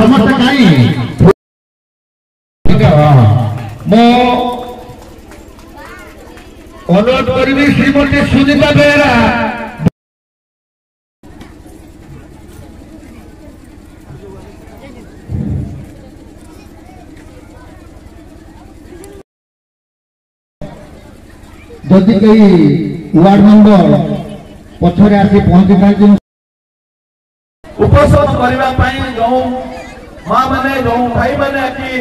समस्त कहीं मो अनुरोध करी श्रीमती सुनीता बेहरा जदि कई वार्ड मेंबर पछरे आसी पहुंची था उपशम करने जो माँ मैंने जो भाई मैंने कि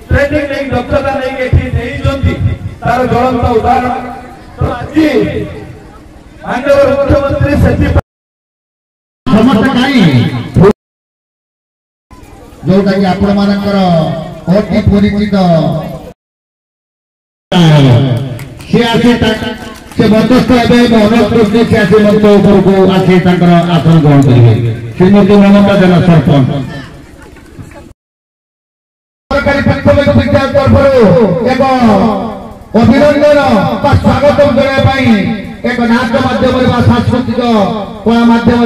ट्रेनिंग नहीं दक्षता नहीं तार ज्वलंत उदाहरण तो आज माननीय मुख्यमंत्री समस्त कहीं जोटा कि आपण मानकर अति परिचित सी आसी से मध्यस्थ अनुरोध करते सी आसी मंच उपरको आसी आसन ग्रहण करेंगे श्रीमती ममता जन सरपंच सरकारी प्राथमिक विद्यालय तरफ एक अभिनंदन स्वागत करने एक नाच माध्यम सांस्कृतिक कला माध्यम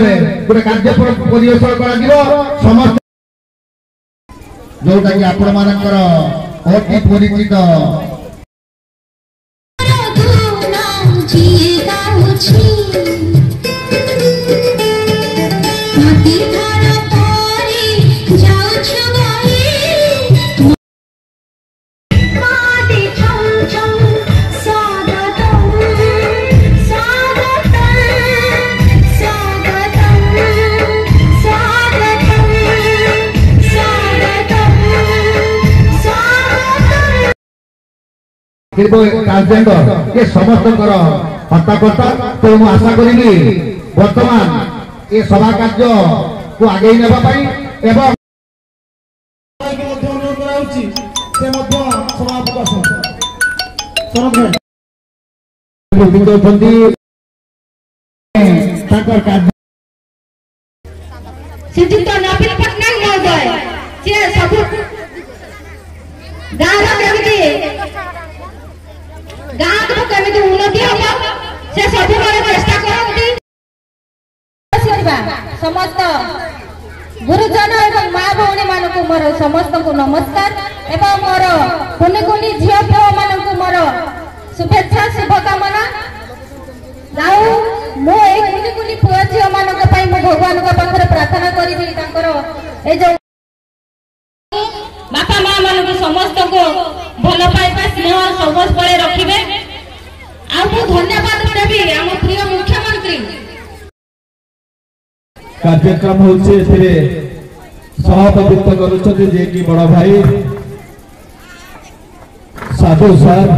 गोटे कार्यक्रम परिवेशन कर समस्त जोटा कि आपण मानकर अति परिचित ट्रांसजेंडर ये समस्त हत्याकर्ता तो मुझे आशा करी बर्तमान ये सभा कार्य को आगे नापी श्रीजुक्त नवीन पट्टनायक महोदय से सब गाँव को केमिति उन्नति हम से सब चेष्टा करती समस्त गुरुजन एवं माँ भौणी मान को मोर समस्त को नमस्कार एवं मोर कुनि कुनि झील पुओ मान को मोर शुभेच्छा शुभकामना मु कुनि कुनि पुओ झील मान भगवान पाखे प्रार्थना करी जो बापा माँ मान को समस्त को भल पाइबा स्नेह सबस बड़े रखिबे आपको धन्यवाद देबी आम प्रिय मुख्यमंत्री कार्यक्रम होचे एथिरे सभापतित्व करूछथि जे कि बड़ भाई साधु सर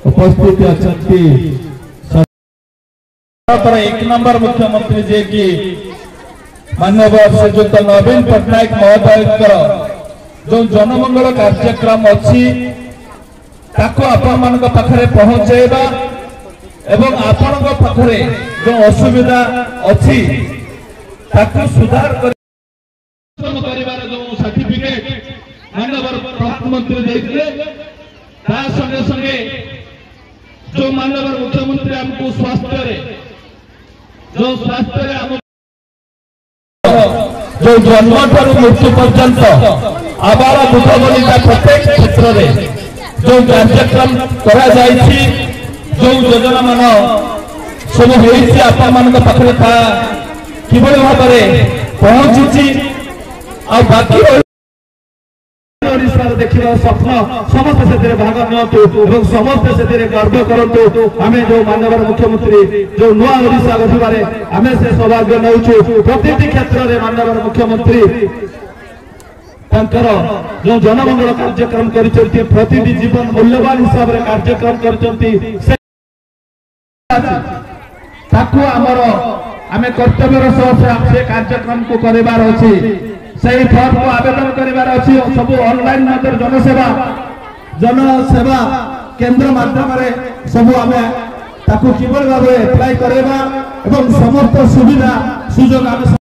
उपस्थित अछंती पर एक नंबर मुख्यमंत्री जे कि माननीय श्रीजुक्त नवीन पट्टनायक महोदय जो जनमंगल कार्यक्रम अच्छी ताको आपण मानक पाखरे पहुंचेबा एवं आपण पाखरे जो असुविधा अच्छी ताको सुधार करिवार जो सर्टिफिकेट माननीय प्रधानमंत्री देथिले ता संगे संगे जो माननीय मुख्यमंत्री हमको स्वास्थ्य रे हम जो जन्म ठारू मृत्यु पर्यंत आबाल मुखबलिका प्रत्येक क्षेत्र में जो कार्यक्रम करा जायछि जो योजना मान सब होइछि आपण मान पाखरे था किबळे भाबरे पहुंची आ बाकी ओडिसा देखिबा स्वप्न समस्त से भाग नियंतु और समस्त से गर्व करंतु आमे जो माननीय मुख्यमंत्री जो नुआ ओडिसा गठिबारे आमे से सौभाग्य नउछु प्रत्येक क्षेत्र में माननीय मुख्यमंत्री जो जनमंगल कार्यक्रम करिसेंती प्रतिदिन जीवन मूल्यवान हिसाब रे कार्यक्रम करिसेंती ताकू हमर आमे कर्तव्यर सह से कार्यक्रम को करिवार अछि सही फॉर्म को आवेदन करिवार अछि सब ऑनलाइन माध्यम जनसेवा केंद्र माध्यम रे सब आमे ताकू किबल भाबे अप्लाई करेबा एवं समस्त सुविधा सुजोग आमे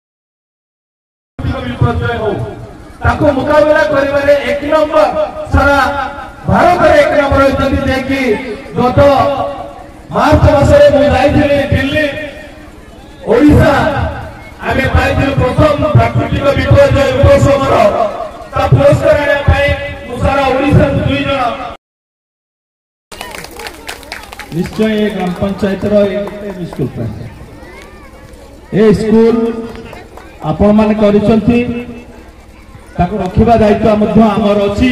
ताको मुकाबला करिबारे एक नंबर सारा भारत रे एक नंबर होइतथि जे कि गत मार्च मासरे मु जाइथिली दिल्ली ओडिसा आमे पाइथिलु प्रथम प्राकृतिक विपर्यय उपशमर ता पुरस्कार आने पाई सारा ओडिसा 2 जण निश्चय ग्राम पंचायत स्कूल ए स्कूल आपण मान करिसंती ताको रखिबा दायित्व मध्य आमर अछि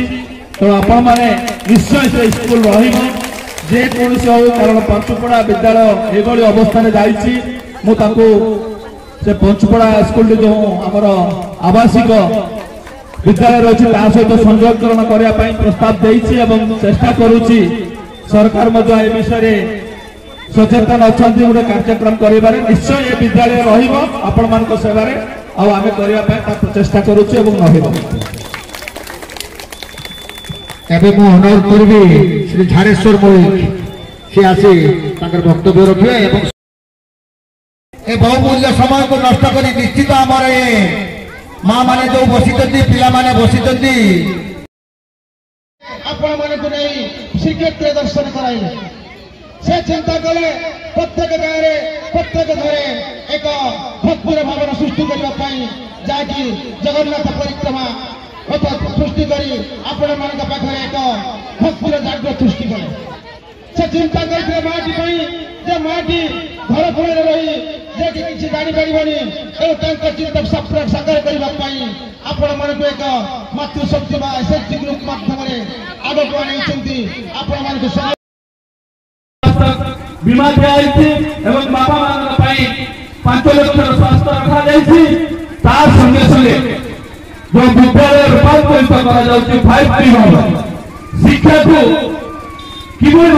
तो आपण माने निश्चय से स्कूल रहिबो जे कोनसे हो कारण पंचपड़ा विद्यालय एभली अवस्था रे जाईछि मु ताको से पंचपड़ा स्कूल जो आमर आवासिक विद्यालय रही सहित संयोगकरण करने प्रस्ताव देइछि एवं चेष्टा करुछि सरकार मध्य ए विषय सचेतन अच्छा गोटे कार्यक्रम करिबारे निश्चय ये विद्यालय रहिबो आपण मानक सेवारे आ आमे करिया पय प्रचेष्टा करुछि एवं नहिबो एबे मु अनुरोध करबी श्री झारेश्वर मोहित से आसी ताकर वक्तव्य रखिए एवं ए बहुमूल्य समय को नष्ट करी निश्चित आमर ए माँ माने जो बसितंती पिला माने बसितंती आपण माने को नहीं श्रीक्षेत्र दर्शन कराइले से चिंता कले प्रत्येक गाँव रे प्रत्येक घरे एक भक्तिर भावना सृष्टि करबा पई जाकी जगन्नाथ परिक्रमा सृष्टि करी आपण मानक पाखरे एक भक्तिर जागृत सृष्टि करे से चिंता करते माटी पई जे माटी घर घर रही जे किछि जानि परिबनी ए तांक चिंता साकार करबा पई आपण मानक एक मातृशक्ति बा शक्ति ग्रुप माध्यम रे आगो को आनिसंती आपण मानक बीमा दिया एवं बापा मान 5 लाख स्वास्थ्य रखा जाइए तार संगे संगे जो विद्यालय रूपांतरित करा जाउछि 5T शिक्षा को किबो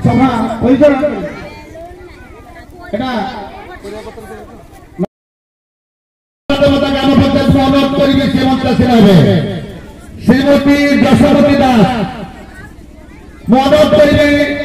सभा परिचालन एटा ग्राम पंचायत को अनुरोध करेंगे श्रीमती यशोमती दास अनुरोध करेंगे